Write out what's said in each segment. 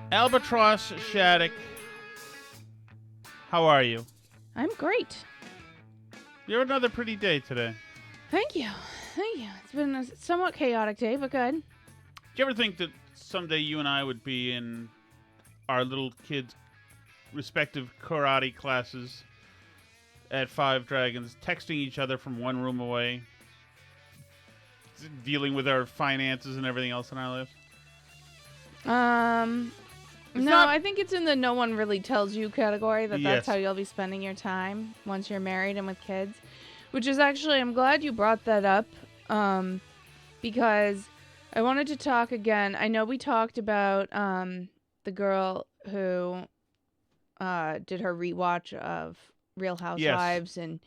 Albatross Shattuck, how are you? I'm great. You're another pretty day today. Thank you. It's been a somewhat chaotic day, but good. Do you ever think that someday you and I would be in our little kids' respective karate classes at Five Dragons, texting each other from one room away, dealing with our finances and everything else in our lives? I think it's in the no one really tells you category that's Yes. how you'll be spending your time once you're married and with kids, which is actually, I'm glad you brought that up, because I wanted to talk again. I know we talked about the girl who did her rewatch of Real Housewives and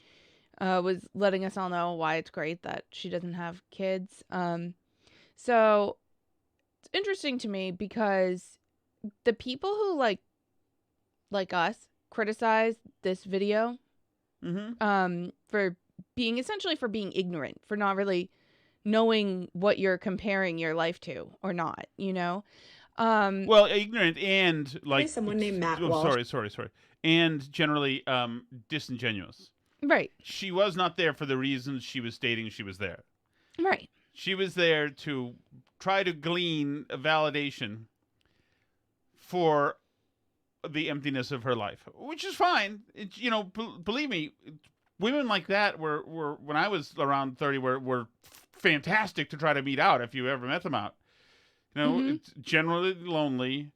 was letting us all know why it's great that she doesn't have kids. So it's interesting to me because the people who like us criticize this video for being ignorant, for not really knowing what you're comparing your life to or not, you know? Well, ignorant and like someone named Matt Walsh. Sorry. And generally disingenuous. Right. She was not there for the reasons she was stating she was there. Right. She was there to try to glean a validation for the emptiness of her life, which is fine. Believe me, women like that were when I was around 30 were fantastic to try to meet out if you ever met them out. It's generally lonely,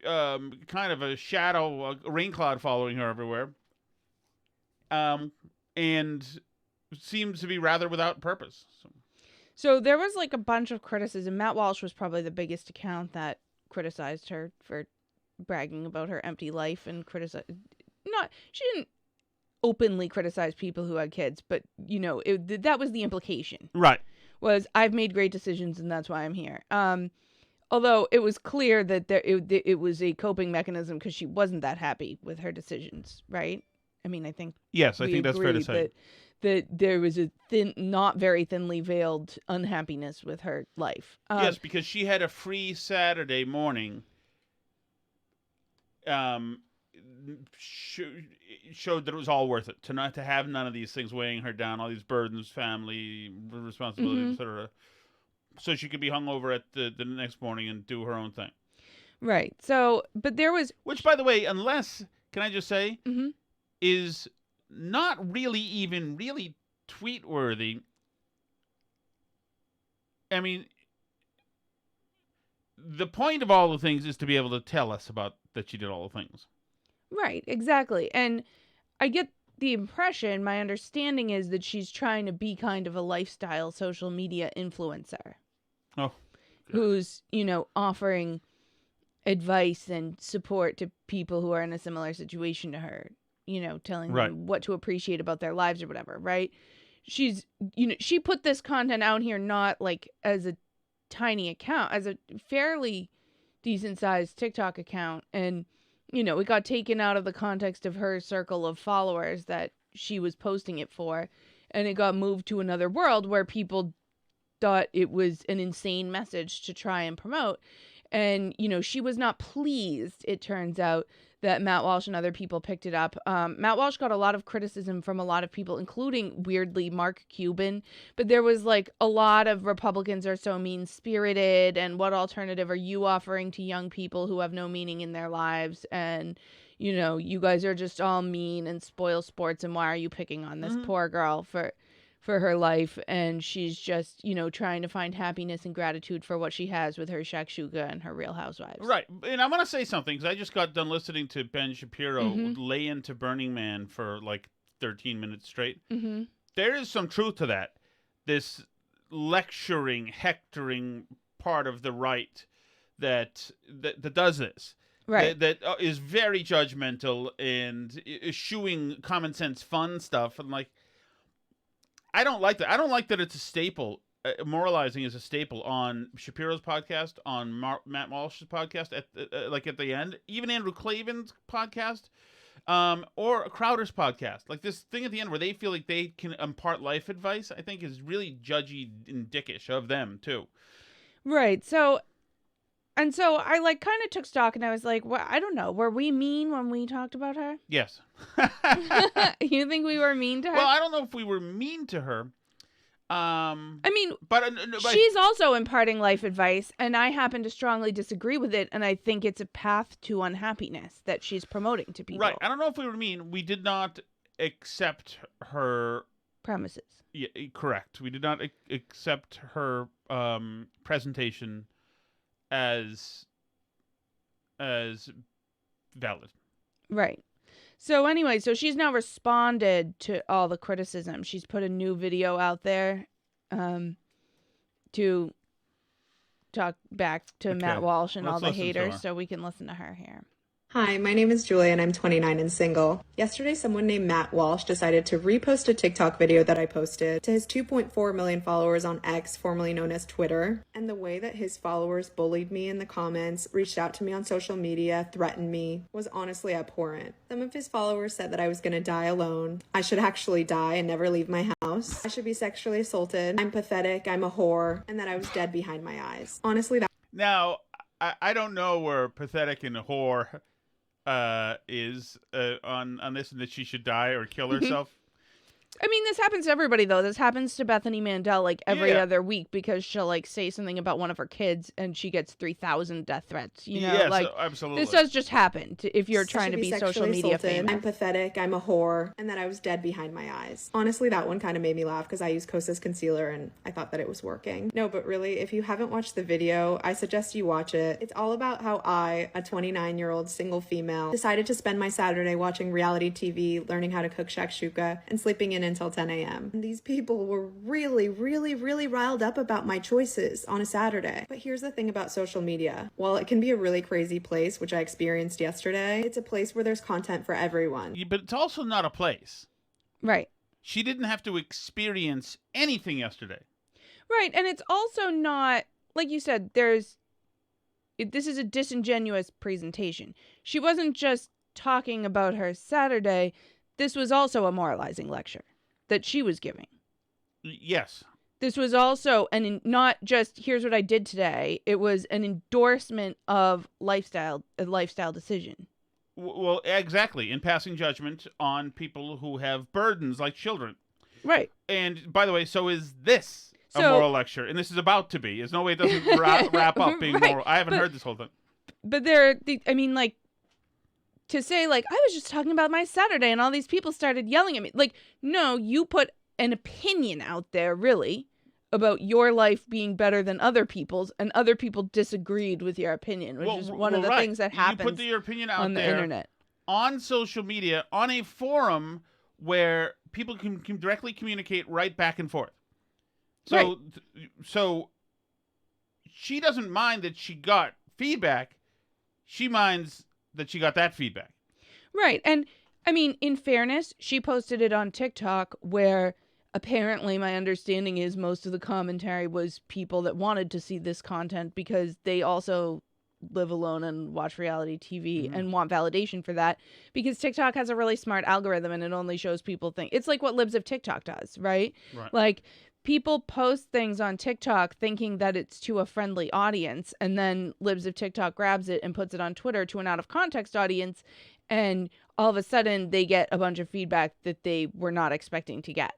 kind of a shadow, a rain cloud following her everywhere, and seems to be rather without purpose. So there was like a bunch of criticism. Matt Walsh was probably the biggest account that criticized her for bragging about her empty life and she didn't openly criticize people who had kids, but that was the implication. Right. Was I've made great decisions and that's why I'm here. Although it was clear that it was a coping mechanism because she wasn't that happy with her decisions, right? I mean, I think yes, I think that's fair to say. That there was a not very thinly veiled unhappiness with her life. Yes, because she had a free Saturday morning. Showed that it was all worth it to have none of these things weighing her down, all these burdens, family responsibilities, etc. So she could be hungover at the next morning and do her own thing. Right. So, but there was, which, by the way, can I just say, is not really even really tweet worthy. I mean, the point of all the things is to be able to tell us about that she did all the things. Right, exactly. And I get the impression, my understanding is that she's trying to be kind of a lifestyle social media influencer. Oh. Who's, offering advice and support to people who are in a similar situation to her, telling them what to appreciate about their lives or whatever, right? She's, she put this content out here not like as a tiny account, as a fairly decent sized TikTok account, and it got taken out of the context of her circle of followers that she was posting it for, and it got moved to another world where people thought it was an insane message to try and promote. And, she was not pleased, it turns out, that Matt Walsh and other people picked it up. Matt Walsh got a lot of criticism from a lot of people, including, weirdly, Mark Cuban. But there was, a lot of Republicans are so mean-spirited, and what alternative are you offering to young people who have no meaning in their lives? And, you guys are just all mean and spoil sports, and why are you picking on this poor girl for her life? And she's just, trying to find happiness and gratitude for what she has with her Shakshouka and her Real Housewives. Right. And I want to say something, because I just got done listening to Ben Shapiro lay into Burning Man for 13 minutes straight. There is some truth to that. This lecturing, hectoring part of the right that does this. Right. That is very judgmental and eschewing common sense fun stuff. And I don't like that. I don't like that it's a staple. Moralizing is a staple on Shapiro's podcast, on Matt Walsh's podcast, at the end. Even Andrew Klavan's podcast, or Crowder's podcast. This thing at the end where they feel like they can impart life advice, I think is really judgy and dickish of them, too. Right. So And so I like kind of took stock and I was like, well, I don't know. Were we mean when we talked about her? Yes. You think we were mean to her? Well, I don't know if we were mean to her. I mean, but she's also imparting life advice, and I happen to strongly disagree with it, and I think it's a path to unhappiness that she's promoting to people. Right. I don't know if we were mean. We did not accept her premises. Yeah, correct. We did not accept her presentation as valid. Right. So anyway, so she's now responded to all the criticism. She's put a new video out there to talk back to Matt Walsh and all the haters, so we can listen to her here. Hi, my name is Julia and I'm 29 and single. Yesterday, someone named Matt Walsh decided to repost a TikTok video that I posted to his 2.4 million followers on X, formerly known as Twitter. And the way that his followers bullied me in the comments, reached out to me on social media, threatened me, was honestly abhorrent. Some of his followers said that I was gonna die alone. I should actually die and never leave my house. I should be sexually assaulted. I'm pathetic. I'm a whore. And that I was dead behind my eyes. Honestly, that... Now, I don't know where pathetic and a whore is on this, and that she should die or kill herself. I mean, this happens to everybody, though. This happens to Bethany Mandel like every other week because she'll like say something about one of her kids and she gets 3,000 death threats. You know, yes, like absolutely. This does just happen if you're trying to be social media famous. I'm pathetic. I'm a whore, and that I was dead behind my eyes. Honestly, that one kind of made me laugh because I use Kosas concealer and I thought that it was working. No, but really, if you haven't watched the video, I suggest you watch it. It's all about how I, a 29-year-old single female, decided to spend my Saturday watching reality TV, learning how to cook Shakshouka, and sleeping in until 10 a.m. And these people were really, really, really riled up about my choices on a Saturday. But here's the thing about social media. While it can be a really crazy place, which I experienced yesterday, it's a place where there's content for everyone. Yeah, but it's also not a place. Right. She didn't have to experience anything yesterday. Right. And it's also not, like you said, this is a disingenuous presentation. She wasn't just talking about her Saturday. This was also a moralizing lecture that she was giving. Yes. This was also not just here's what I did today. It was an endorsement of a lifestyle decision. Well, exactly. In passing judgment on people who have burdens like children. Right. And by the way, so is this a moral lecture, and this is about to be. There's no way it doesn't wrap up being moral. I haven't heard this whole thing. But to say, like, I was just talking about my Saturday and all these people started yelling at me. Like, no, you put an opinion out there, really, about your life being better than other people's, and other people disagreed with your opinion, which is one of the things that happens you put your opinion out on the internet. On social media, on a forum where people can directly communicate right back and forth. So she doesn't mind that she got feedback. She minds that she got that feedback. Right. And I mean, in fairness, she posted it on TikTok where apparently my understanding is most of the commentary was people that wanted to see this content because they also live alone and watch reality TV and want validation for that, because TikTok has a really smart algorithm and it only shows people things. It's like what Libs of TikTok does, right? Like, people post things on TikTok thinking that it's to a friendly audience, and then Libs of TikTok grabs it and puts it on Twitter to an out-of-context audience, and all of a sudden they get a bunch of feedback that they were not expecting to get.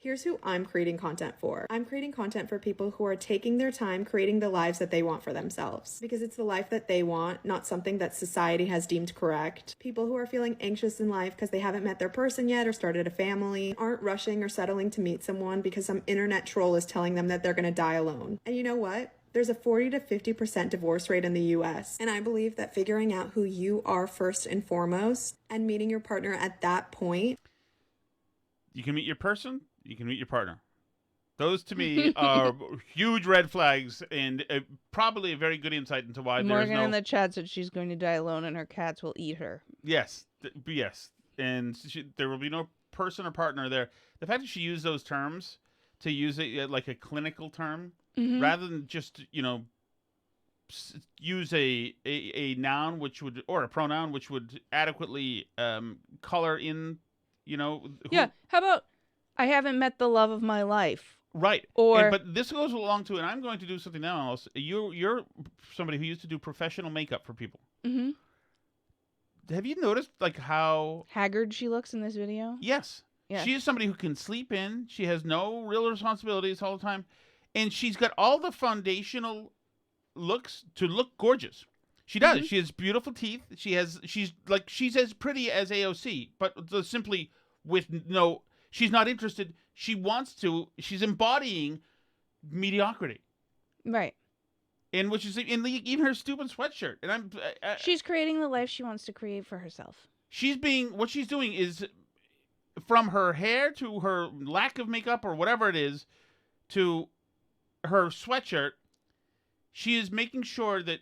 Here's who I'm creating content for. I'm creating content for people who are taking their time creating the lives that they want for themselves. Because it's the life that they want, not something that society has deemed correct. People who are feeling anxious in life because they haven't met their person yet or started a family, aren't rushing or settling to meet someone because some internet troll is telling them that they're gonna die alone. And you know what? There's a 40 to 50% divorce rate in the US. And I believe that figuring out who you are first and foremost and meeting your partner at that point. You can meet your person, you can meet your partner. Those, to me, are huge red flags, and probably a very good insight into why Morgan in the chat said she's going to die alone and her cats will eat her. Yes, yes. And there will be no person or partner there. The fact that she used those terms, to use it like a clinical term, rather than just, use a noun or a pronoun which would adequately color in, Yeah, how about, I haven't met the love of my life. Right. Or but this goes along to, and I'm going to do something now else. You're somebody who used to do professional makeup for people. mm-hmm. Have you noticed like how haggard she looks in this video? Yes. Yes. She is somebody who can sleep in. She has no real responsibilities all the time. And she's got all the foundational looks to look gorgeous. She does. Mm-hmm. She has beautiful teeth. She's as pretty as AOC, but simply with no, she's not interested. She's embodying mediocrity. Right. And which is in even her stupid sweatshirt. And she's creating the life she wants to create for herself. What she's doing is, from her hair to her lack of makeup or whatever it is, to her sweatshirt, she is making sure that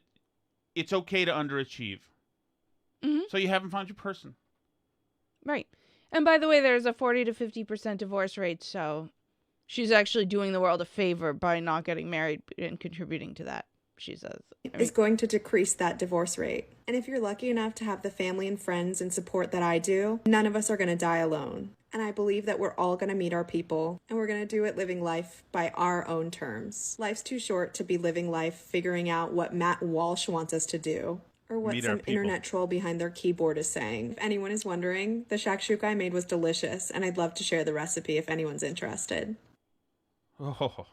it's okay to underachieve. Mm-hmm. So you haven't found your person. Right. And by the way, there's a 40 to 50% divorce rate, so she's actually doing the world a favor by not getting married and contributing to that, she says. Is going to decrease that divorce rate. And if you're lucky enough to have the family and friends and support that I do, none of us are going to die alone. And I believe that we're all going to meet our people, and we're going to do it living life by our own terms. Life's too short to be living life figuring out what Matt Walsh wants us to do, or what some internet troll behind their keyboard is saying. If anyone is wondering, the Shakshouka I made was delicious, and I'd love to share the recipe if anyone's interested. Oh,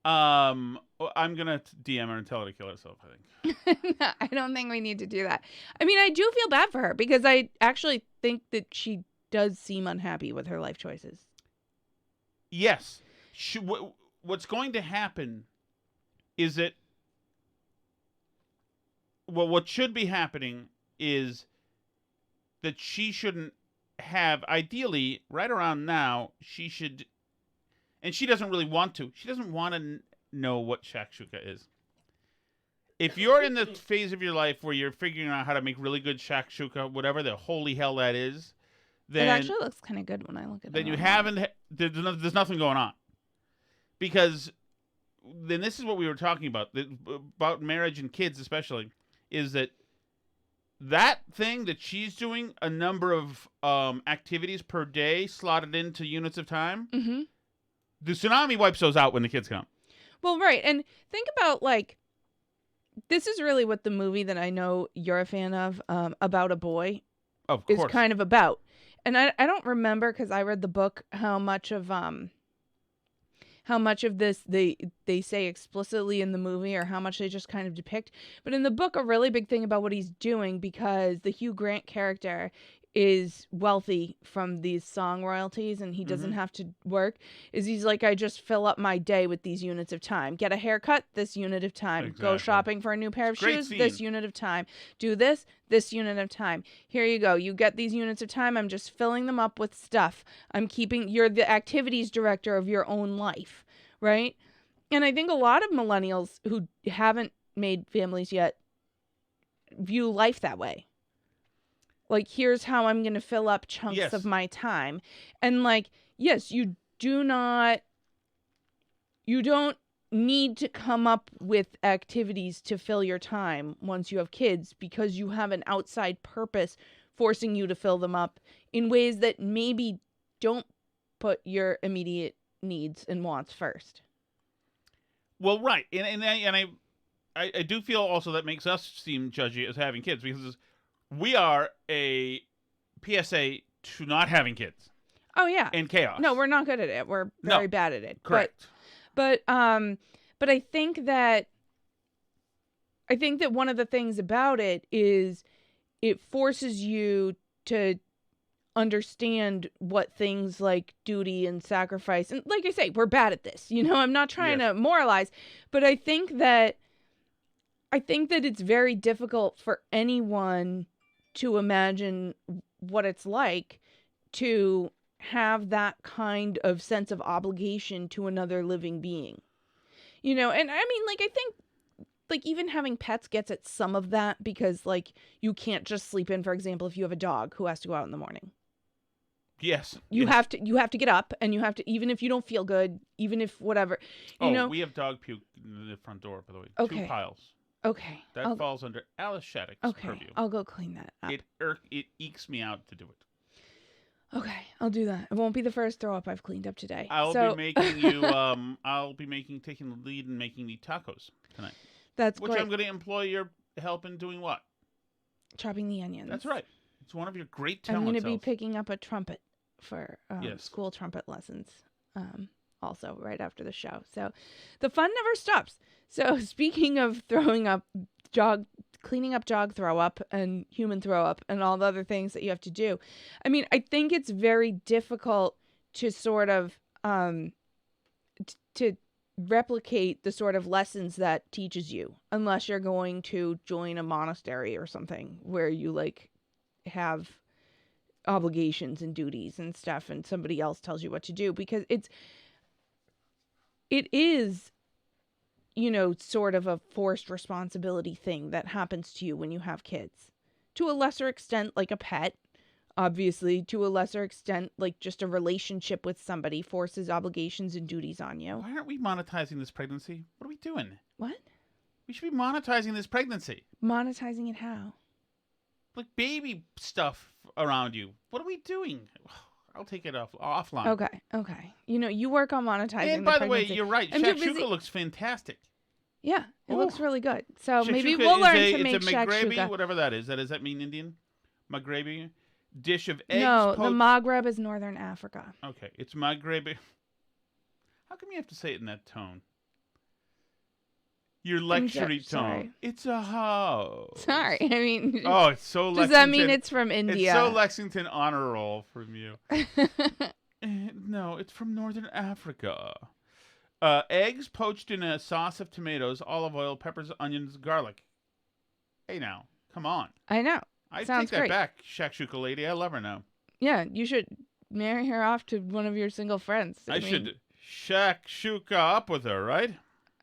I'm gonna DM her and tell her to kill herself, I think. I don't think we need to do that. I mean, I do feel bad for her because I actually think that she does seem unhappy with her life choices. Yes. What's going to happen is that, well, what should be happening is that she shouldn't have, ideally, right around now, she should, and she doesn't really want to, she doesn't want to know what Shakshouka is. If you're in the phase of your life where you're figuring out how to make really good Shakshouka, whatever the holy hell that is, then it actually looks kind of good when I look at it. Then you haven't, there's nothing going on. Because then this is what we were talking about marriage and kids especially, is that thing that she's doing a number of activities per day slotted into units of time, mm-hmm. the tsunami wipes those out when the kids come. Well, right. And think about, like, this is really what the movie that I know you're a fan of, About a Boy, is kind of about. And I don't remember, because I read the book, how much of this they say explicitly in the movie, or how much they just kind of depict. But in the book, a really big thing about what he's doing, because the Hugh Grant character is wealthy from these song royalties and he doesn't have to work, is he's like, I just fill up my day with these units of time. Get a haircut, this unit of time. Exactly. Go shopping for a new pair of shoes, this unit of time. Do this unit of time. Here you go. You get these units of time. I'm just filling them up with stuff. You're the activities director of your own life, right? And I think a lot of millennials who haven't made families yet view life that way. Like, here's how I'm going to fill up chunks of my time. And, like, yes, you don't need to come up with activities to fill your time once you have kids, because you have an outside purpose forcing you to fill them up in ways that maybe don't put your immediate needs and wants first. Well, right. And I do feel also that makes us seem judgy as having kids, because we are a PSA to not having kids. Oh yeah. And chaos. No, we're not good at it. We're very bad at it. Correct. But I think that one of the things about it is it forces you to understand what things like duty and sacrifice, and like I say, we're bad at this. I'm not trying to moralize, but I think that it's very difficult for anyone to imagine what it's like to have that kind of sense of obligation to another living being. And I mean, like, I think, like, even having pets gets at some of that, because, like, you can't just sleep in, for example, if you have a dog who has to go out in the morning. Yes. You have to get up, and you have to, even if you don't feel good, even if whatever, we have dog puke in the front door, by the way. Okay. 2 piles. Okay. That falls under Alice Shattuck's purview. I'll go clean that up. It ekes me out to do it. Okay, I'll do that. It won't be the first throw up I've cleaned up today. I'll be making you. I'll be taking the lead and making the tacos tonight. That's which great. I'm going to employ your help in doing what? Chopping the onions. That's right. It's one of your great talents. I'm going to be picking up a trumpet for yes. school trumpet lessons. Also right after the show. So the fun never stops. So speaking of throwing up, cleaning up jog throw up and human throw up and all the other things that you have to do. I mean, I think it's very difficult to sort of to replicate the sort of lessons that teaches you unless you're going to join a monastery or something where you like have obligations and duties and stuff and somebody else tells you what to do, because it is, you know, sort of a forced responsibility thing that happens to you when you have kids. To a lesser extent, like a pet, obviously. To a lesser extent, like just a relationship with somebody forces obligations and duties on you. Why aren't we monetizing this pregnancy? What are we doing? What? We should be monetizing this pregnancy. Monetizing it how? Like baby stuff around you. What are we doing? I'll take it offline. Okay. You know, you work on monetizing. And by the way, you're right. Shakshouka looks fantastic. Yeah, it looks really good. So Shakshouka maybe we'll learn to make it's a Maghrebi, Shakshouka. whatever that is. Does that mean Indian? Maghrebi? Dish of eggs. No, the Maghreb is Northern Africa. Okay, it's Maghrebi. How come you have to say it in that tone? Your lectury tone. Sorry. It's a house. Sorry, I mean. Oh, it's so Lexington. Does that mean it's from India? It's so Lexington honor roll from you. No, it's from Northern Africa. Eggs poached in a sauce of tomatoes, olive oil, peppers, onions, garlic. Hey now, come on. I know. I Sounds take that great. back, Shakshouka lady. I love her now. Yeah, you should marry her off to one of your single friends. I should Shakshouka up with her, right?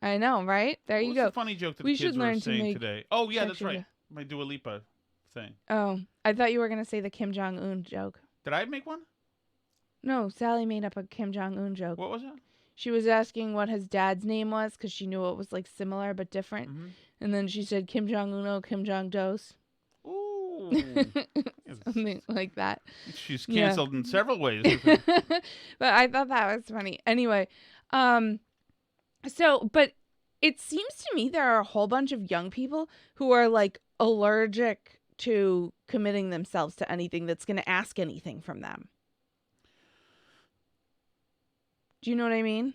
I know, right? There you go. What's the funny joke that We the kids should were learn to saying make today? Oh, yeah, that's Shakshouka. right. My Dua Lipa thing. Oh, I thought you were going to say the Kim Jong-un joke. Did I make one? No, Sally made up a Kim Jong-un joke. What was it? She was asking what his dad's name was because she knew it was like similar but different. Mm-hmm. And then she said Kim Jong-uno, Kim Jong-dos. Ooh. Something like that. She's canceled in several ways. But I thought that was funny. Anyway, but it seems to me there are a whole bunch of young people who are like allergic to committing themselves to anything that's going to ask anything from them. Do you know what I mean?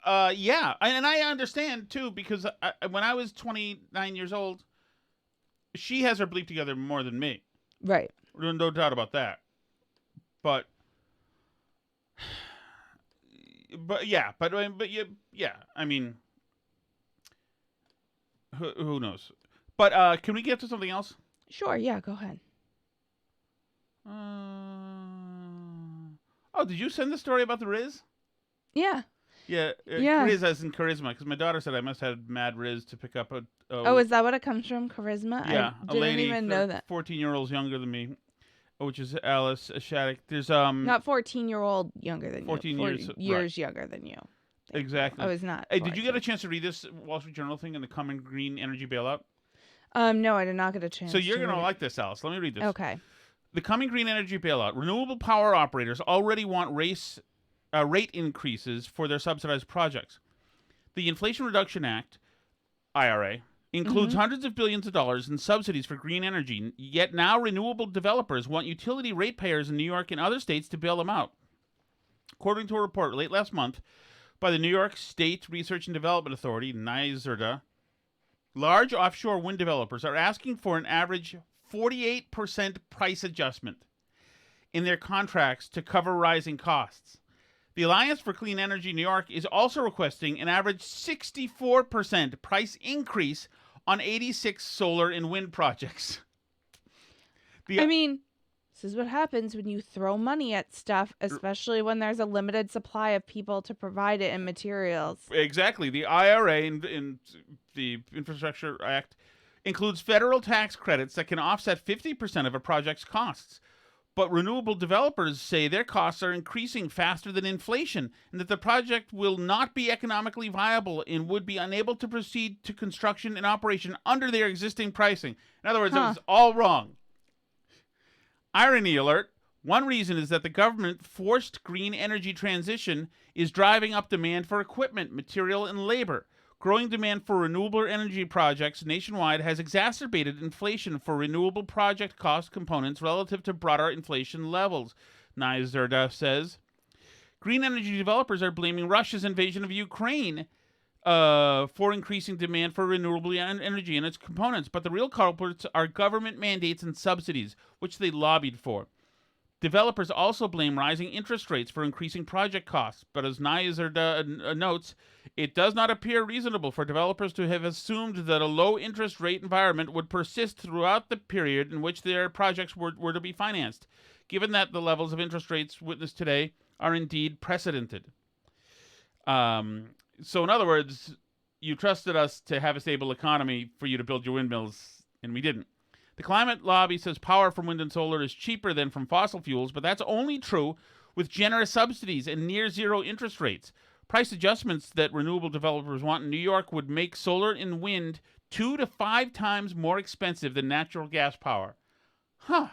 Yeah, and I understand too, because when I was 29 years old, she has her bleep together more than me. Right. No doubt about that. But yeah. I mean, who knows? But can we get to something else? Sure. Yeah. Go ahead. Oh, did you send the story about the Riz? Yeah. Yeah. Yeah. Riz as in charisma, because my daughter said I must have mad Riz to pick up a. Oh, is that what it comes from? Charisma? Yeah, I a didn't lady, even know that. 14-year-olds younger than me, which is Alice Shattuck. There's Not 14-year-old younger than 14 you. 14 years right. younger than you. Exactly. I was not. Hey, did you get a chance to read this Wall Street Journal thing and the coming green energy bailout? No, I did not get a chance. So you're going to like this, Alice. Let me read this. Okay. The coming green energy bailout. Renewable power operators already want rate increases for their subsidized projects. The Inflation Reduction Act, IRA, includes hundreds of billions of dollars in subsidies for green energy, yet now renewable developers want utility ratepayers in New York and other states to bail them out. According to a report late last month by the New York State Research and Development Authority, NYSERDA, large offshore wind developers are asking for an average 48% price adjustment in their contracts to cover rising costs. The Alliance for Clean Energy New York is also requesting an average 64% price increase on 86 solar and wind projects. I mean, this is what happens when you throw money at stuff, especially when there's a limited supply of people to provide it and materials. Exactly. The IRA in the Infrastructure Act includes federal tax credits that can offset 50% of a project's costs. But renewable developers say their costs are increasing faster than inflation and that the project will not be economically viable and would be unable to proceed to construction and operation under their existing pricing. In other words, it was all wrong. Irony alert, One reason is that the government forced green energy transition is driving up demand for equipment, material, and labor. Growing demand for renewable energy projects nationwide has exacerbated inflation for renewable project cost components relative to broader inflation levels, Nizerda says. Green energy developers are blaming Russia's invasion of Ukraine for increasing demand for renewable energy and its components, but the real culprits are government mandates and subsidies, which they lobbied for. Developers also blame rising interest rates for increasing project costs, but as Nizerda notes, it does not appear reasonable for developers to have assumed that a low interest rate environment would persist throughout the period in which their projects were to be financed, given that the levels of interest rates witnessed today are indeed precedented. So in other words, you trusted us to have a stable economy for you to build your windmills, and we didn't. The climate lobby says power from wind and solar is cheaper than from fossil fuels, but that's only true with generous subsidies and near zero interest rates. Price adjustments that renewable developers want in New York would make solar and wind 2 to 5 times more expensive than natural gas power. Huh.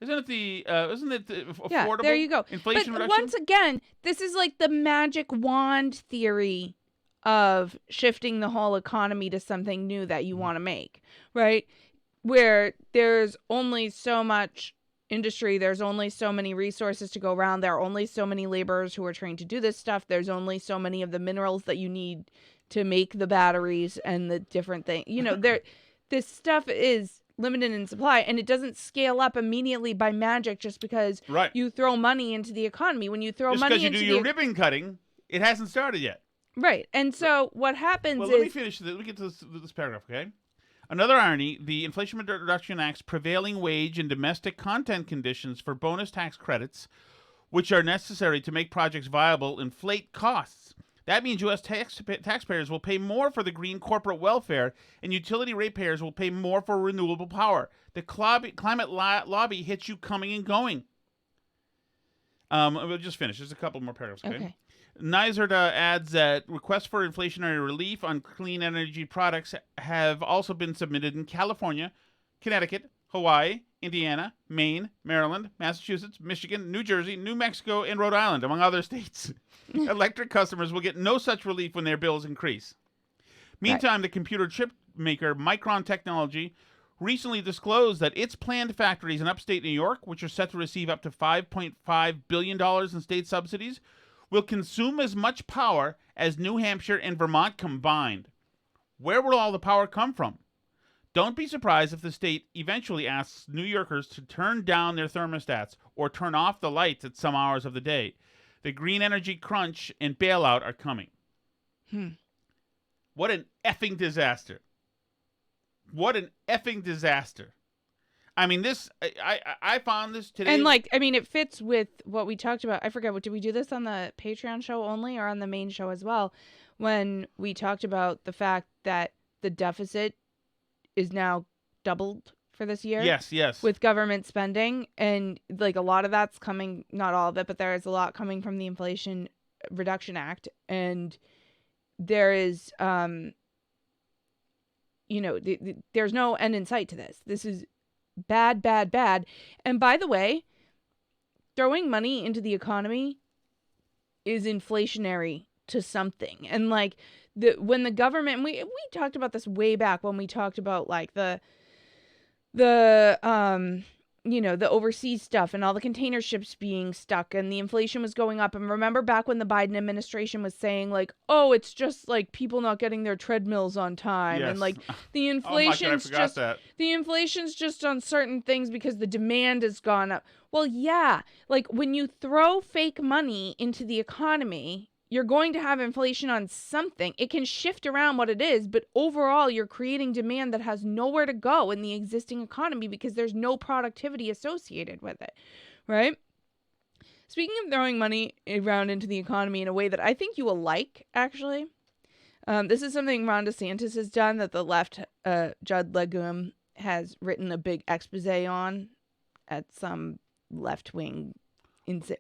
Isn't it affordable? Yeah, there you go. Inflation but reduction? Once again, this is like the magic wand theory of shifting the whole economy to something new that you want to make, right? Where there's only so much industry, there's only so many resources to go around, there are only so many laborers who are trained to do this stuff, there's only so many of the minerals that you need to make the batteries and the different things. This stuff is limited in supply, and it doesn't scale up immediately by magic just because you throw money into the economy. When you throw just money because you do your ribbon cutting, it hasn't started yet. Right. And so what happens Let me finish this. Let me get to this paragraph, okay? Another irony, the Inflation Reduction Act's prevailing wage and domestic content conditions for bonus tax credits, which are necessary to make projects viable, inflate costs. That means U.S. taxpayers will pay more for the green corporate welfare, and utility ratepayers will pay more for renewable power. The climate lobby hits you coming and going. We'll just finish. There's a couple more paragraphs, okay? Nizerda adds that requests for inflationary relief on clean energy products have also been submitted in California, Connecticut, Hawaii, Indiana, Maine, Maryland, Massachusetts, Michigan, New Jersey, New Mexico, and Rhode Island, among other states. Electric customers will get no such relief when their bills increase. Meantime, the computer chip maker Micron Technology recently disclosed that its planned factories in upstate New York, which are set to receive up to $5.5 billion in state subsidies, will consume as much power as New Hampshire and Vermont combined. Where will all the power come from? Don't be surprised if the state eventually asks New Yorkers to turn down their thermostats or turn off the lights at some hours of the day. The green energy crunch and bailout are coming. What an effing disaster. What an effing disaster. I mean, this, I found this today. And it fits with what we talked about. I forget, did we do this on the Patreon show only or on the main show as well? When we talked about the fact that the deficit is now doubled for this year. Yes. With government spending. And a lot of that's coming, not all of it, but there is a lot coming from the Inflation Reduction Act. And there is, there's no end in sight to this. This is bad. And by the way, throwing money into the economy is inflationary to something. And when the government, we talked about this way back when we talked about the overseas stuff and all the container ships being stuck and the inflation was going up. And remember back when the Biden administration was saying it's just people not getting their treadmills on time. Yes. And the inflation's the inflation's just on certain things because the demand has gone up. Well, yeah, when you throw fake money into the economy, you're going to have inflation on something. It can shift around what it is, but overall, you're creating demand that has nowhere to go in the existing economy because there's no productivity associated with it, right? Speaking of throwing money around into the economy in a way that I think you will like, actually, this is something Ron DeSantis has done that the left, Judd Legum, has written a big expose on at some left-wing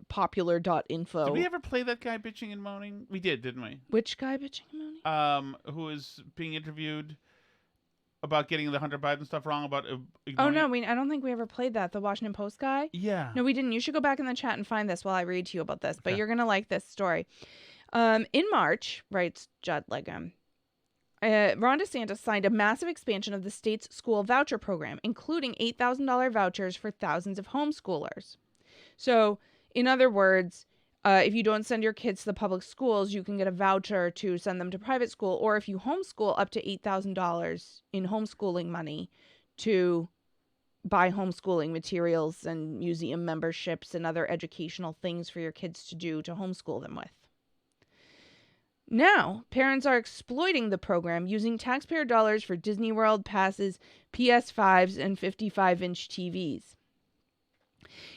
popular.info. Did we ever play that guy bitching and moaning? We did, didn't we? Which guy bitching and moaning? Who is being interviewed about getting the Hunter Biden stuff wrong about Oh, ignoring no, I don't think we ever played that. The Washington Post guy? Yeah. No, we didn't. You should go back in the chat and find this while I read to you about this. But Okay. you're going to like this story. In March, writes Judd Legum, Ron DeSantis signed a massive expansion of the state's school voucher program, including $8,000 vouchers for thousands of homeschoolers. So, in other words, if you don't send your kids to the public schools, you can get a voucher to send them to private school. Or if you homeschool, up to $8,000 in homeschooling money to buy homeschooling materials and museum memberships and other educational things for your kids to do to homeschool them with. Now, parents are exploiting the program using taxpayer dollars for Disney World passes, PS5s, and 55-inch TVs.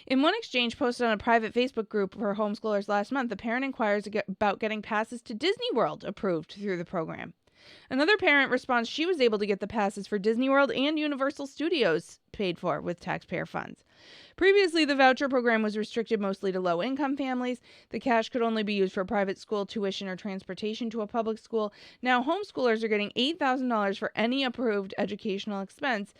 In one exchange posted on a private Facebook group for homeschoolers last month, the parent inquires about getting passes to Disney World approved through the program. Another parent responds she was able to get the passes for Disney World and Universal Studios paid for with taxpayer funds. Previously, the voucher program was restricted mostly to low-income families. The cash could only be used for private school tuition or transportation to a public school. Now, homeschoolers are getting $8,000 for any approved educational expense.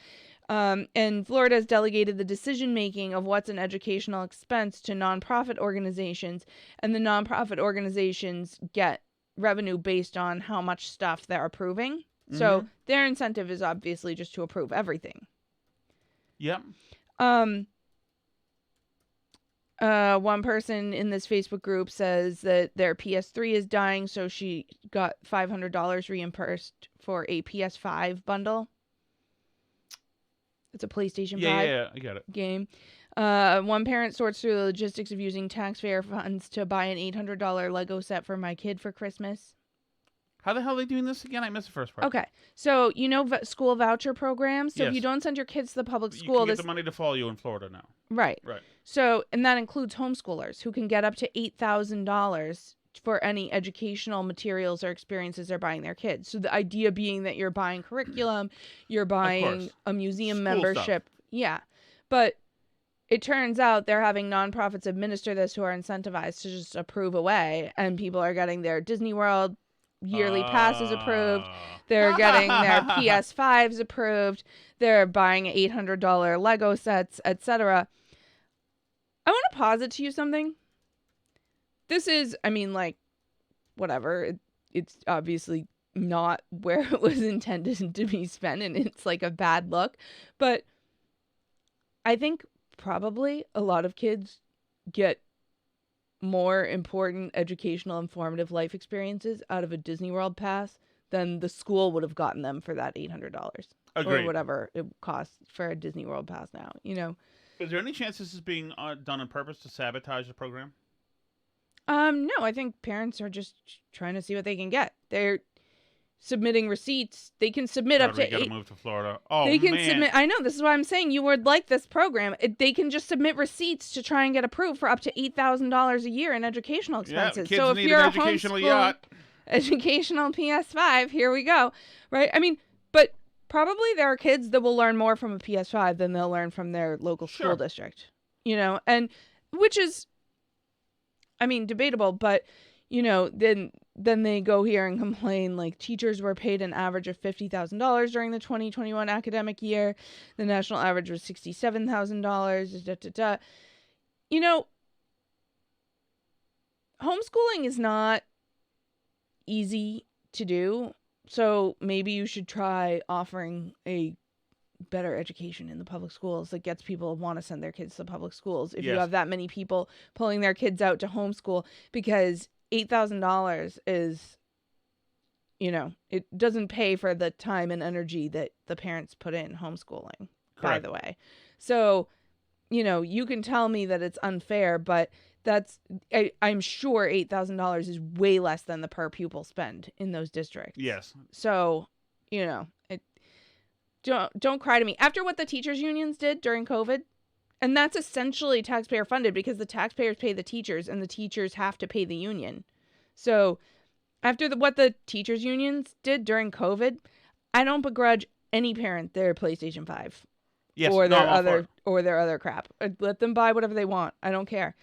And Florida has delegated the decision-making of what's an educational expense to nonprofit organizations, and the nonprofit organizations get revenue based on how much stuff they're approving. Mm-hmm. So their incentive is obviously just to approve everything. Yep. One person in this Facebook group says that their PS3 is dying, so she got $500 reimbursed for a PS5 bundle. It's a PlayStation 5 yeah, I got it. game. One parent sorts through the logistics of using taxpayer funds to buy an $800 Lego set for my kid for Christmas. How the hell are they doing this again? I missed the first part. Okay. So, school voucher programs. So, yes. If you don't send your kids to the public school... You can get the money to follow you in Florida now. Right. Right. So, and that includes homeschoolers who can get up to $8,000 for any educational materials or experiences they're buying their kids. So, the idea being that you're buying curriculum, you're buying a museum School membership. Stuff. Yeah. But it turns out they're having nonprofits administer this who are incentivized to just approve away, and people are getting their Disney World yearly passes approved. They're getting their PS5s approved. They're buying $800 Lego sets, etc. I want to posit to you something. This is, whatever. It's obviously not where it was intended to be spent, and it's like a bad look. But I think probably a lot of kids get more important educational, informative life experiences out of a Disney World pass than the school would have gotten them for that $800. Agreed. Or whatever it costs for a Disney World pass now, Is there any chance this is being done on purpose to sabotage the program? No, I think parents are just trying to see what they can get. They're submitting receipts. They can submit up to $8. Gotta move to Florida. Oh, they can man. submit. I know, this is why I'm saying you would like this program. They can just submit receipts to try and get approved for up to $8,000 a year in educational expenses. Yeah, kids so if need you're an a educational homeschool, yacht. Educational PS5, here we go. Right? But probably there are kids that will learn more from a PS5 than they'll learn from their local school district. And which is, debatable, but then they go here and complain like teachers were paid an average of $50,000 during the 2021 academic year. The national average was $67,000. Homeschooling is not easy to do. So maybe you should try offering a better education in the public schools that gets people to want to send their kids to public schools. If you have that many people pulling their kids out to homeschool, because $8,000 is, it doesn't pay for the time and energy that the parents put in homeschooling, by the way. So, you can tell me that it's unfair, but I'm sure $8,000 is way less than the per pupil spend in those districts. Yes. So, don't cry to me. After what the teachers unions did during COVID, and that's essentially taxpayer funded because the taxpayers pay the teachers and the teachers have to pay the union. So after what the teachers unions did during COVID, I don't begrudge any parent their PlayStation 5 or their other crap. Let them buy whatever they want. I don't care.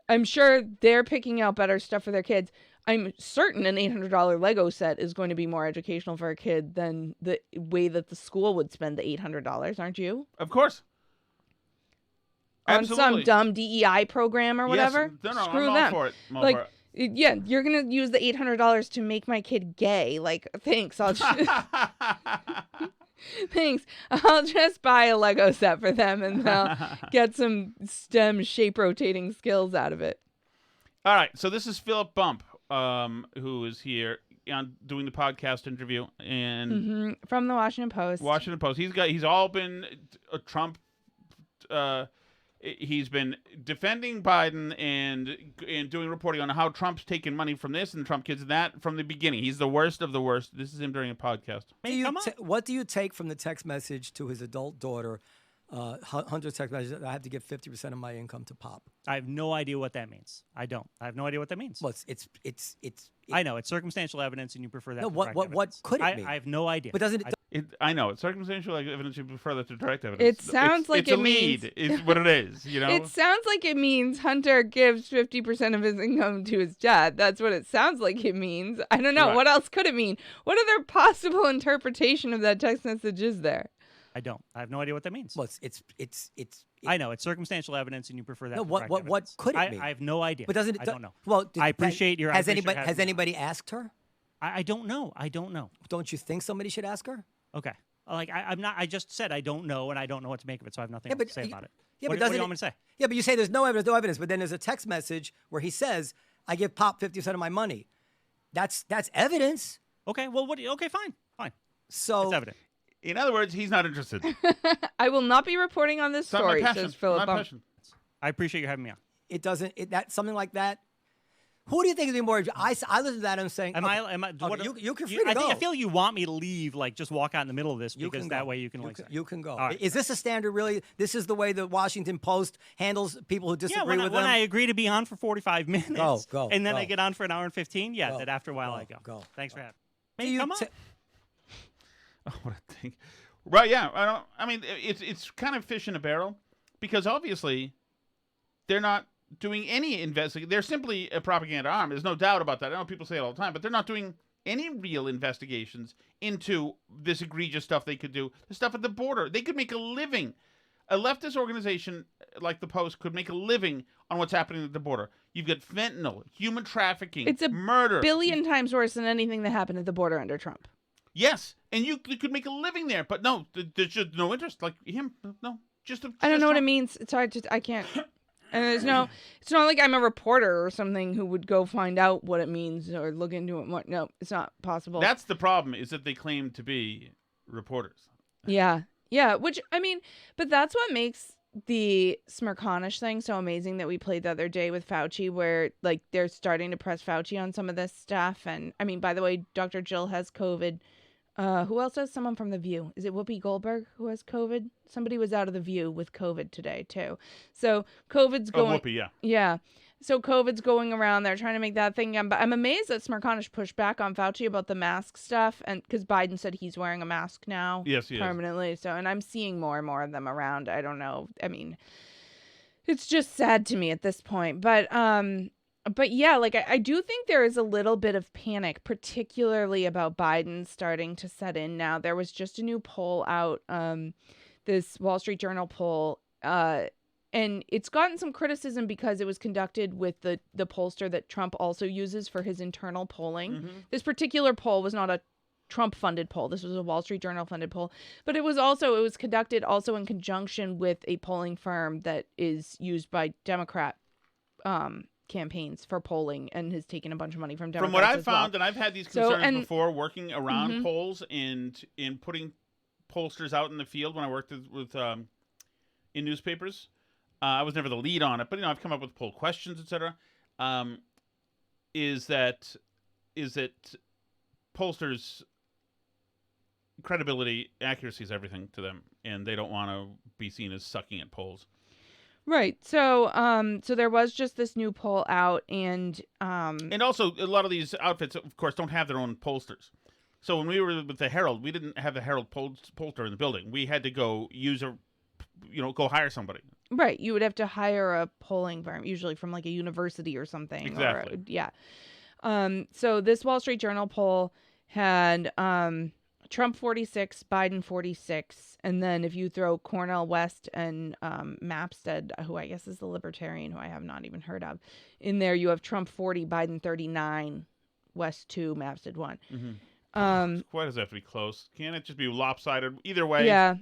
I'm sure they're picking out better stuff for their kids. I'm certain an $800 Lego set is going to be more educational for a kid than the way that the school would spend the $800, aren't you? Of course. Absolutely. On some dumb DEI program or whatever. Yes. No, Screw I'm them. all for it. I'm all Like, for it. yeah, you're gonna use the $800 to make my kid gay. Like, thanks. Thanks. I'll just buy a Lego set for them, and they'll get some STEM shape rotating skills out of it. All right. So this is Philip Bump, who is here doing the podcast interview, and from the Washington Post. Washington Post. He's all been a Trump. He's been defending Biden and doing reporting on how Trump's taking money from this and Trump kids and that from the beginning. He's the worst of the worst. This is him during a podcast. What do you take from the text message to his adult daughter? Hunter's text message: I have to give 50% of my income to Pop. I have no idea what that means. I have no idea what that means. Well, it's I know it's circumstantial evidence, and you prefer that. No, to what evidence. could it mean? I have no idea. But doesn't it? I know it's circumstantial evidence. You prefer that to direct evidence. It sounds like it's a lead. Is what it is. You know. It sounds like it means Hunter gives 50% of his income to his dad. That's what it sounds like it means. I don't know. Right. What else could it mean? What other possible interpretation of that text message is there? I don't. I have no idea what that means. Well, I know it's circumstantial evidence, and you prefer that. No, to what direct what evidence. could it mean? I have no idea. But doesn't it? I don't know. Well, I appreciate your. Has anybody asked her? I don't know. I don't know. Don't you think somebody should ask her? Okay. Like I'm not. I just said I don't know, and I don't know what to make of it, so I have nothing else to say about it. Yeah, what but do you want me to say? Yeah, but you say there's no evidence. But then there's a text message where he says, "I give Pop 50% of my money." That's evidence. Okay. Well, okay, fine. So it's evident. In other words, he's not interested. I will not be reporting on this It's not story, my passion. says Philip Not Bump. passion. I appreciate you having me on. It doesn't. That something like that. Who do you think is being more? I listen to that and I'm saying, Am I? you can free to go. I feel you want me to leave, like just walk out in the middle of this, because that way you can you can go. Right. Is this a standard? Really, this is the way the Washington Post handles people who disagree with them. When I agree to be on for 45 minutes, go, and then go. I get on for an hour and 15. Yeah, Go, that after a while I go. go. Thanks for having Do me. you Come on. Oh, what a thing. Right? Yeah. I mean, it's kind of fish in a barrel because obviously they're not doing any investigation. They're simply a propaganda arm. There's no doubt about that. I know people say it all the time, but they're not doing any real investigations into this egregious stuff they could do. The stuff at the border. They could make a living. A leftist organization like the Post could make a living on what's happening at the border. You've got fentanyl, human trafficking, It's a murder. billion times worse than anything that happened at the border under Trump. Yes, and you could make a living there, but no, there's just no interest. Like him, no. I don't know what it means. It's hard to. I can't. And it's not like I'm a reporter or something who would go find out what it means or look into it. No, it's not possible. That's the problem, is that they claim to be reporters. Yeah. Which, I mean, but that's what makes the Smirconish thing so amazing that we played the other day with Fauci, where like they're starting to press Fauci on some of this stuff. And I mean, by the way, Dr. Jill has COVID. Who else has? Someone from The View. Is it Whoopi Goldberg who has COVID? Somebody was out of The View with COVID today too. So COVID's going. Oh, Whoopi, yeah. Yeah. So COVID's going around. They're trying to make that thing. But I'm amazed that Smirconish pushed back on Fauci about the mask stuff, and because Biden said he's wearing a mask now, Yes, he is. permanently. So, and I'm seeing more and more of them around. I don't know. I mean, it's just sad to me at this point. But yeah, like I do think there is a little bit of panic, particularly about Biden starting to set in now. There was just a new poll out, this Wall Street Journal poll, and it's gotten some criticism because it was conducted with the pollster that Trump also uses for his internal polling. Mm-hmm. This particular poll was not a Trump-funded poll. This was a Wall Street Journal-funded poll. But it was conducted also in conjunction with a polling firm that is used by Democrat campaigns for polling and has taken a bunch of money from Democrats. From what I've as well. found, and I've had these concerns before working around polls and in putting pollsters out in the field when I worked with in newspapers. I was never the lead on it, but I've come up with poll questions, etc. Is that pollsters' credibility, accuracy is everything to them, and they don't want to be seen as sucking at polls. Right. So there was just this new poll out, and also a lot of these outfits, of course, don't have their own pollsters. So when we were with the Herald, we didn't have the Herald pollster in the building. We had to go go hire somebody. Right. You would have to hire a polling firm, usually from like a university or something. Exactly. Yeah. So this Wall Street Journal poll had Trump 46, Biden 46, and then if you throw Cornel West and Mapstead, who I guess is the libertarian, who I have not even heard of, in there, you have Trump 40, Biden 39, West 2, Mapstead 1. Why does it have to be close? Can't it just be lopsided either way? Yeah.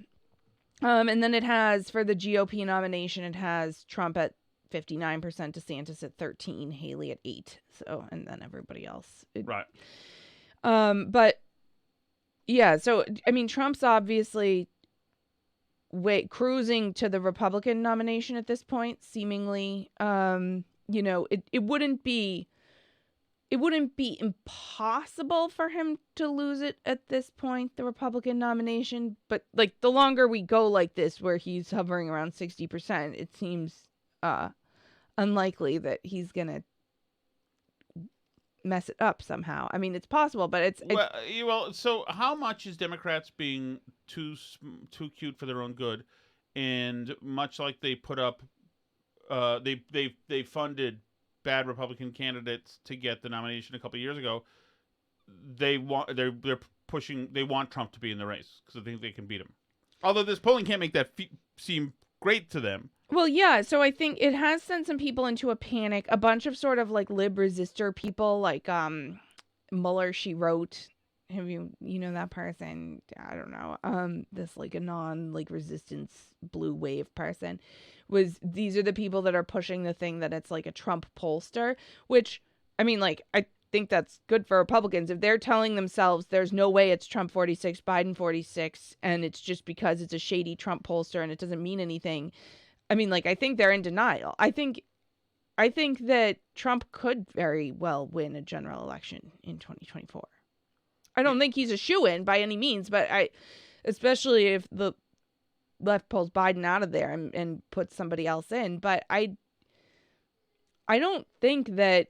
And then it has, for the GOP nomination, it has Trump at 59%, DeSantis at 13%, Haley at 8%. So, and then everybody else. Right. But yeah, so I mean, Trump's obviously cruising to the Republican nomination at this point. Seemingly, you know, it wouldn't be impossible for him to lose it at this point, the Republican nomination. But like the longer we go like this, where he's hovering around 60%, it seems unlikely that he's gonna mess it up somehow. I mean, it's possible, but it's well. So how much is Democrats being too cute for their own good, and much like they put up, they funded bad Republican candidates to get the nomination a couple of years ago. They're pushing. They want Trump to be in the race because they think they can beat him. Although this polling can't make that seem great to them. Well, yeah, so I think it has sent some people into a panic. A bunch of sort of like lib resistor people, like Mueller, she wrote. Have you know that person? I don't know. This like a like resistance blue wave person. These are the people that are pushing the thing that it's like a Trump pollster, which I mean, like I think that's good for Republicans if they're telling themselves there's no way it's Trump 46, Biden 46, and it's just because it's a shady Trump pollster and it doesn't mean anything. I mean, like, I think they're in denial. I think that Trump could very well win a general election in 2024. I don't think he's a shoo-in by any means, but especially if the left pulls Biden out of there and puts somebody else in. But I don't think that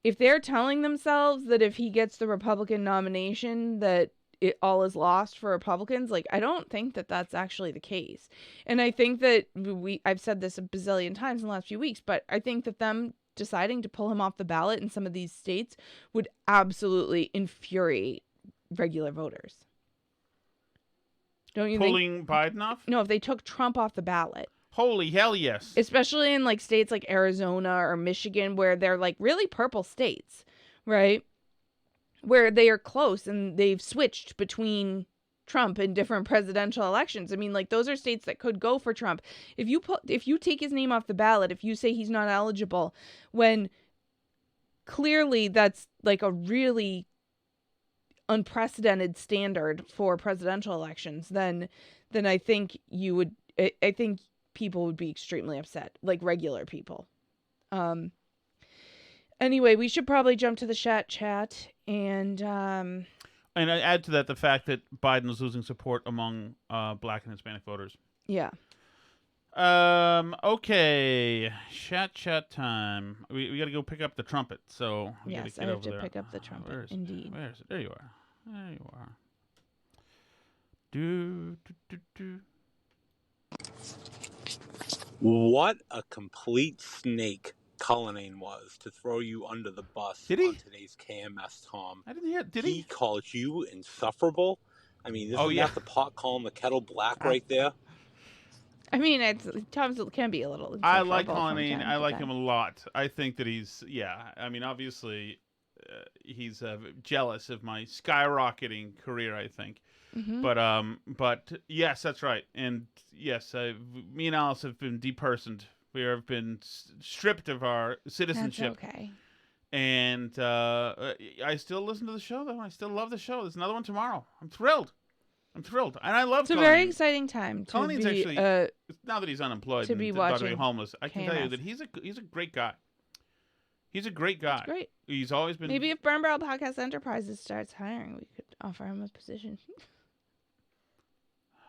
if they're telling themselves that if he gets the Republican nomination that it all is lost for Republicans, like I don't think that that's actually the case. And I think that I've said this a bazillion times in the last few weeks, but I think that them deciding to pull him off the ballot in some of these states would absolutely infuriate regular voters. Don't you think? Pulling Biden off? No, if they took Trump off the ballot. Holy hell, yes. Especially in like states like Arizona or Michigan where they're like really purple states, right? Where they are close and they've switched between Trump in different presidential elections. I mean, like those are states that could go for Trump. If you take his name off the ballot, if you say he's not eligible, when clearly that's like a really unprecedented standard for presidential elections, then I think I think people would be extremely upset, like regular people. Anyway, we should probably jump to the chat and I add to that the fact that Biden is losing support among Black and Hispanic voters. Yeah. Okay. Chat time. We got to go pick up the trumpet. So we yes, I have to pick up the trumpet. Indeed. Where is it? There you are. There you are. Do. What a complete snake Cullinane was to throw you under the bus on today's KMS, Tom. I didn't hear it. Did he? He called you insufferable. I mean, isn't that the pot calling the kettle black right there? I mean, Tom's can be a little. I like Cullinane. I like him a lot. I think that he's, I mean, obviously, he's jealous of my skyrocketing career, I think. Mm-hmm. But yes, that's right. And yes, me and Alice have been depersoned. We have been stripped of our citizenship. That's okay. And I still listen to the show, though. I still love the show. There's another one tomorrow. I'm thrilled. And I love It's a very exciting time to Cullinane's be, actually, now that he's unemployed to be and watching homeless, I can tell you that he's a great guy. He's a great guy. That's great. He's always been... Maybe if Burn Barrel Podcast Enterprises starts hiring, we could offer him a position.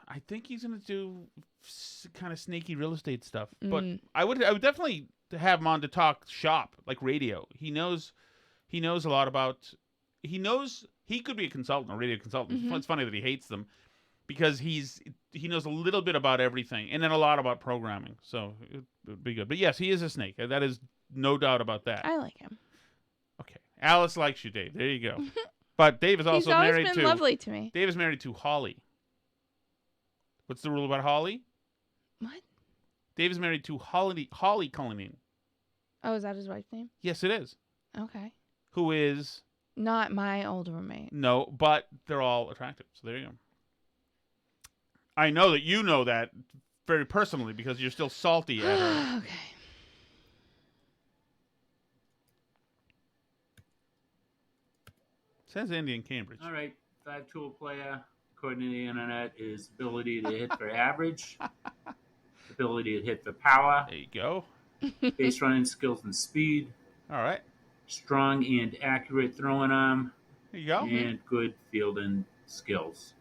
I think he's going to do kind of snaky real estate stuff. But I would definitely have him on to talk shop, like radio. He knows a lot about... He could be a consultant, a radio consultant. Mm-hmm. It's funny that he hates them because he knows a little bit about everything and then a lot about programming. So it would be good. But yes, he is a snake. That is no doubt about that. I like him. Okay. Alice likes you, Dave. There you go. But Dave is also married to... He's always been lovely to me. Dave is married to Holly. What's the rule about Holly? What? Dave is married to Holly Cullinane. Oh, is that his wife's name? Yes, it is. Okay. Who is... Not my old roommate. No, but they're all attractive. So there you go. I know that you know that very personally because you're still salty at her. Okay. Says Andy in Cambridge. All right. 5-tool player, according to the internet, is ability to hit for average, ability to hit for power. There you go. Base running skills and speed. All right. Strong and accurate throwing arm. There you go. And good fielding skills.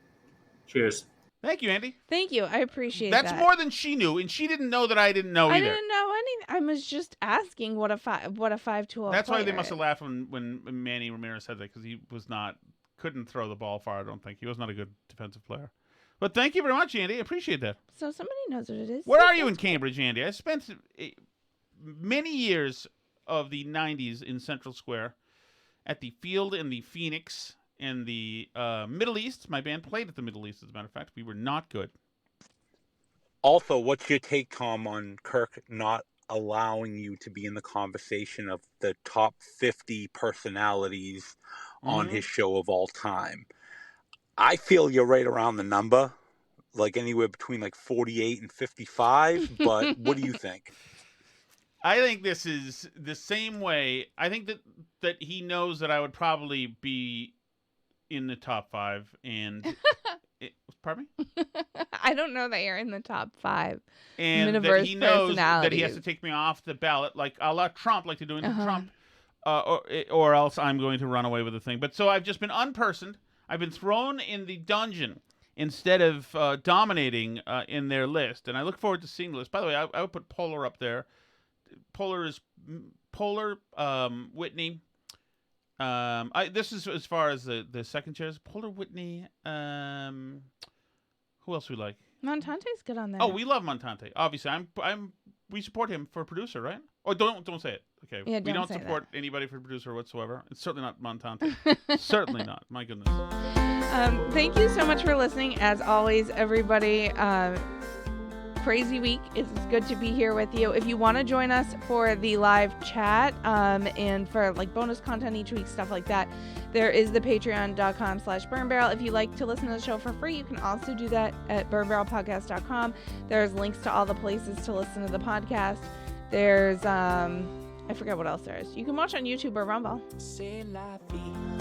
Cheers. Thank you, Andy. Thank you. I appreciate that. That's more than she knew, and she didn't know that I didn't know either. I didn't know anything. I was just asking what a 5-tool. That's why they must have laughed when Manny Ramirez said that, because he couldn't throw the ball far. I don't think he was not a good defensive player. But thank you very much, Andy. I appreciate that. So somebody knows what it is. Where are you in Cambridge, Andy? I spent many years of the 90s in Central Square at the Field in the Phoenix in the Middle East. My band played at the Middle East, as a matter of fact. We were not good. Also, what's your take, Tom, on Kirk not allowing you to be in the conversation of the top 50 personalities on his show of all time? I feel you're right around the number, like anywhere between like 48 and 55, but what do you think? I think this is the same way. I think that he knows that I would probably be in the top 5 and... Pardon me? I don't know that you're in the top 5. And that he knows that he has to take me off the ballot, like a la Trump, like they're doing to Trump, or else I'm going to run away with the thing. But so I've just been unpersoned. I've been thrown in the dungeon instead of dominating in their list. And I look forward to seeing the list. By the way, I would put Polar up there. Polar is Whitney. This is as far as the second chairs. Polar, Whitney. Who else we like? Montante's good on there. Oh, we love Montante. Obviously, we support him for producer, right? Oh, don't say it. Okay, yeah, we don't support anybody for producer whatsoever. It's certainly not Montante. Certainly not. My goodness. Thank you so much for listening. As always, everybody. Crazy week. It's good to be here with you. If you want to join us for the live chat and for like bonus content each week, stuff like that, there is the patreon.com/burnbarrel. If you like to listen to the show for free, you can also do that at burnbarrelpodcast.com. There's links to all the places to listen to the podcast. There's I forget what else there is. You can watch on YouTube or Rumble. C'est la vie.